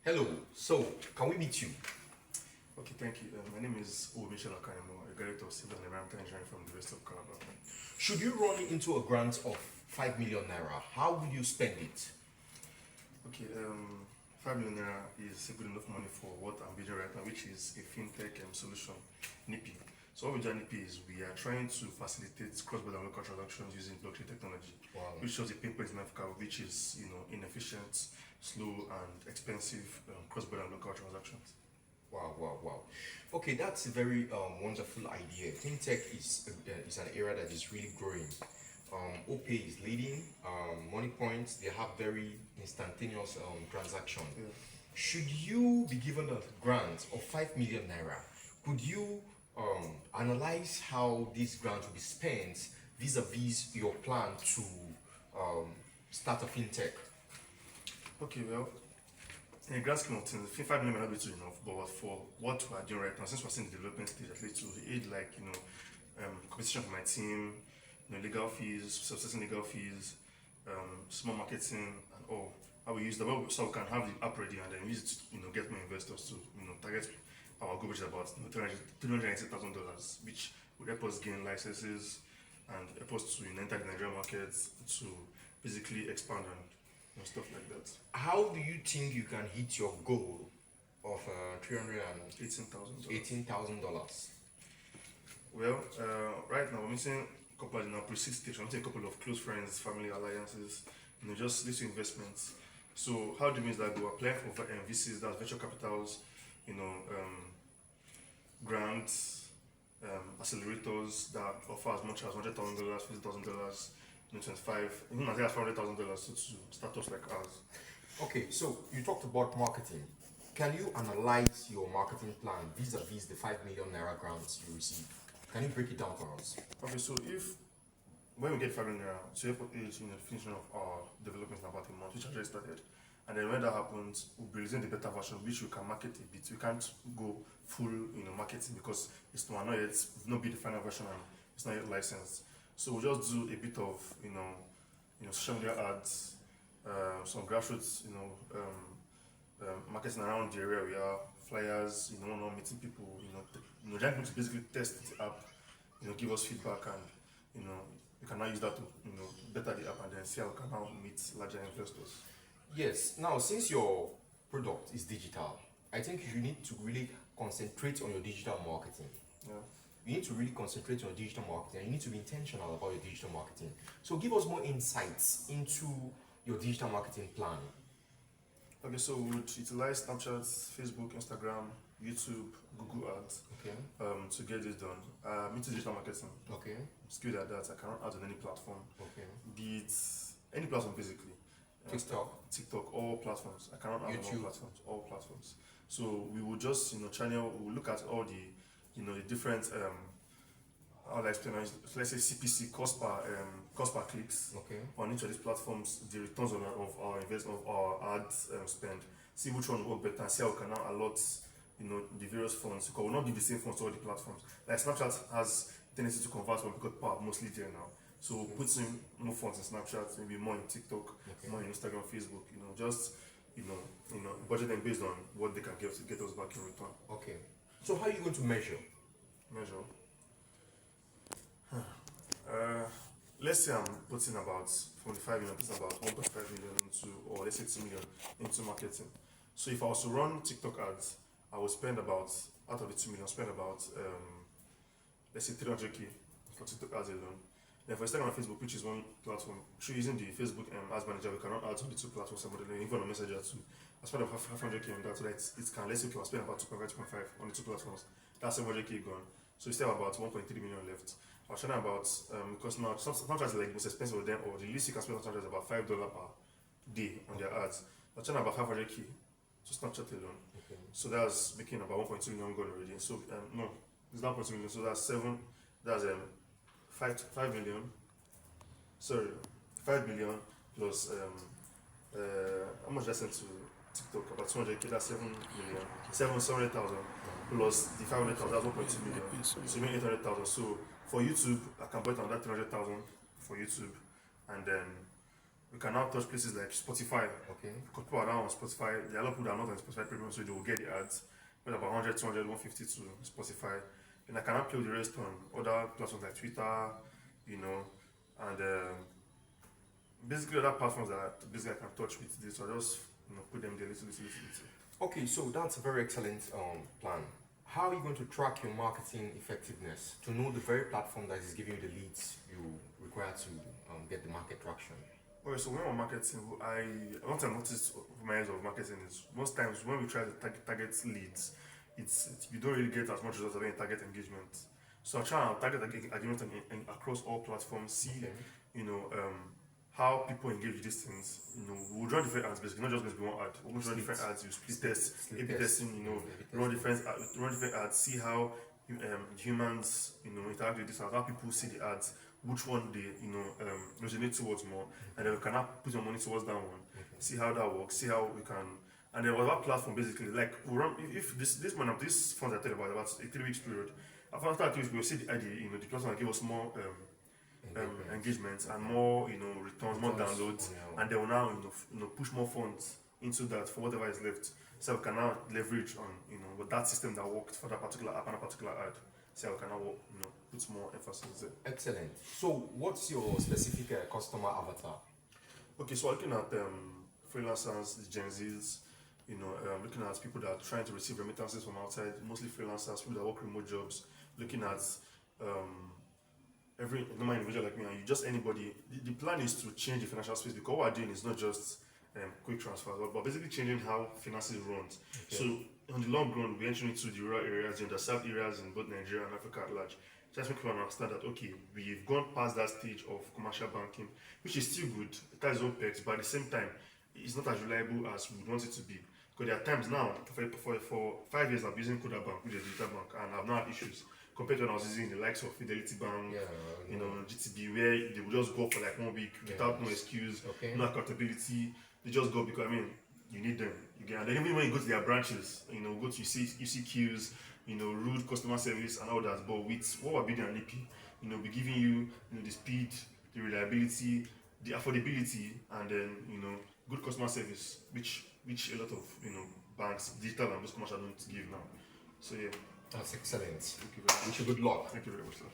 Hello, so can we meet you? Okay, thank you. My name is Mitchy, a graduate of civil and environmental engineering from the West of Calabar. Should you run into a grant of 5 million naira, how will you spend it? Okay, 5 million naira is good enough money for what I'm building right now, which is a fintech solution, Nippy. So what we do at Nippy is we are trying to facilitate cross-border and local transactions using blockchain technology, Wow. which shows a pain point in Africa, which is inefficient, slow, and expensive cross-border and local transactions. Wow, wow, wow. Okay, that's a very wonderful idea. Fintech is an area that is really growing. OPay is leading. Money points, they have very instantaneous transaction. Yeah. Should you be given a grant of 5 million naira, could you analyze how this grant will be spent vis-a-vis your plan to start a fintech? Okay, well, in the grand scheme of things, 5 million may not be too enough, but for what we are doing right now, since we're still in the development stage, at least to aid competition for my team, legal fees, subsisting legal fees, small marketing, and all. I will use the web so we can have the app ready and then use it to get more investors to target our goal, which is about $380,000, which would help us gain licenses and help us to enter the Nigerian market to basically expand and stuff like that. How do you think you can hit your goal of $318,000? Well, right now we're missing a couple in our pre-seed stage. I'm missing a couple of close friends, family alliances, just little investments. So how do you mean that we're applying for VCs, that's venture capitals, grants, accelerators that offer as much as $100,000, $50,000, 25, even as high as $500,000 to startups like ours. Okay, so you talked about marketing. Can you analyze your marketing plan vis-a-vis the 5 million naira grants you receive? Can you break it down for us? Okay, so when we get 5 million naira, so is the finishing of our development in about a month, which I just started. And then when that happens, we'll be releasing the beta version, which we can market a bit. We can't go full marketing because it's not yet, we've not built the final version and it's not yet licensed. So we'll just do a bit of social media ads, some grassroots marketing around the area we are, flyers, meeting people, trying to basically test the app, give us feedback and we can now use that to better the app and then see how we can now meet larger investors. Yes. Now, since your product is digital, I think you need to really concentrate on your digital marketing. Yeah. You need to really concentrate on your digital marketing and you need to be intentional about your digital marketing. So give us more insights into your digital marketing plan. Okay, so we would utilize Snapchat, Facebook, Instagram, YouTube, Google Ads to get this done. Into digital marketing. Okay. Skilled at that. I cannot add on any platform. Okay. Be it any platform basically. TikTok, all platforms. I cannot add on all platforms. So we will just channel. We will look at all the the different how do I explain? Let's say CPC cost per clicks. Okay. On each of these platforms, the returns of our investment of our ad spend. See which one will work better. And see how we can now allot the various funds. Because we'll not give the same funds to all the platforms. Like Snapchat has tendency to convert when we got power mostly there now. So put in more funds in Snapchat, maybe more in TikTok, more in Instagram, Facebook. Just budget them based on what they can get to get us back in return. Okay. So how are you going to measure? Let's say I'm putting about from the 5 million, putting about 1.5 million into, or let's say 2 million into marketing. So if I was to run TikTok ads, I would spend about, out of the 2 million, spend about let's say 300k for TikTok ads alone. Then for Instagram and Facebook, which is one platform, through using the Facebook ads manager, we can run ads on the two platforms, even on Messenger too. I spend about 500k on that, so that it can, let's say, okay, I'll spend about 2.5 on the two platforms. That's 700k gone. So we still have about 1.3 million left. I was trying about, because now Snapchat is like the most expensive of them, or the least you can spend on Snapchat is about $5 per day on their ads. I was trying about 500k to Snapchat alone. Okay. So that's making about 1.2 million gone already. So, no, it's not 1.2 million, so that's 5 million. Sorry, 5 million plus how much I sent to TikTok? About 200k, that's 7 million. 700,000 plus the 500,000, that's 1.2 million. So you mean 800,000. So for YouTube, I can put on that 300,000 for YouTube, and then We can now touch places like Spotify. Okay. Because people are now on Spotify. There are a lot of people that are not on Spotify Premium, so they will get the ads. But about 100, 200, 150 to Spotify. And I can upload the rest on other platforms like Twitter, you know, and basically other platforms that basically I can touch with this. So I just put them there little. Okay, so that's a very excellent plan. How are you going to track your marketing effectiveness to know the very platform that is giving you the leads you require to get the market traction? Okay, so when we're marketing, one thing I noticed from my years of marketing is most times when we try to target leads, you don't really get as much results as when you target engagement. So I try and target engagement across all platforms, see Okay. you know how people engage with these things. We'll run different ads basically, not just going to be one ad. We'll run different ads, you split test, Split A/B test. testing, A/B run testing. different ads, see how humans interact with this ads, how people see the ads, which one they resonate towards more, and then we can now put your money towards that one. See how that works, see how we can, and then whatever platform basically, like we run, if this month this funds I tell you about a 3 weeks period. After 3 weeks, we'll see the platform will give us more engagements and more returns, more downloads, and they will now push more funds into that for whatever is left. So we can now leverage on with that system that worked for that particular app and a particular ad. So we can now put more emphasis there. Excellent. So, what's your specific customer avatar? Okay, so looking at freelancers, Gen Zs, looking at people that are trying to receive remittances from outside, mostly freelancers, people that work remote jobs, looking at every normal individual like me, and you just anybody. The plan is to change the financial space because what we're doing is not just quick transfers, but basically changing how finances runs. Okay. So on the long run, we're entering into the rural areas, the underserved areas in both Nigeria and Africa at large. Just make people understand that okay, we've gone past that stage of commercial banking, which is still good. It has its own perks, but at the same time, it's not as reliable as we would want it to be. Because there are times now, for 5 years, I've been using Koda Bank, which is a digital bank, and I've not had issues compared to when I was using the likes of Fidelity Bank, GTB, where they would just go for like 1 week without no excuse, no accountability. They just go because you need them. And then even when you go to their branches, you see queues, rude customer service and all that. But with what we're building at Nippy, we're giving you, the speed, the reliability, the affordability, and then good customer service, which a lot of banks, digital and most commercial don't give now. So yeah. That's excellent. Thank you very much. Wish you good luck. Thank you very much, sir.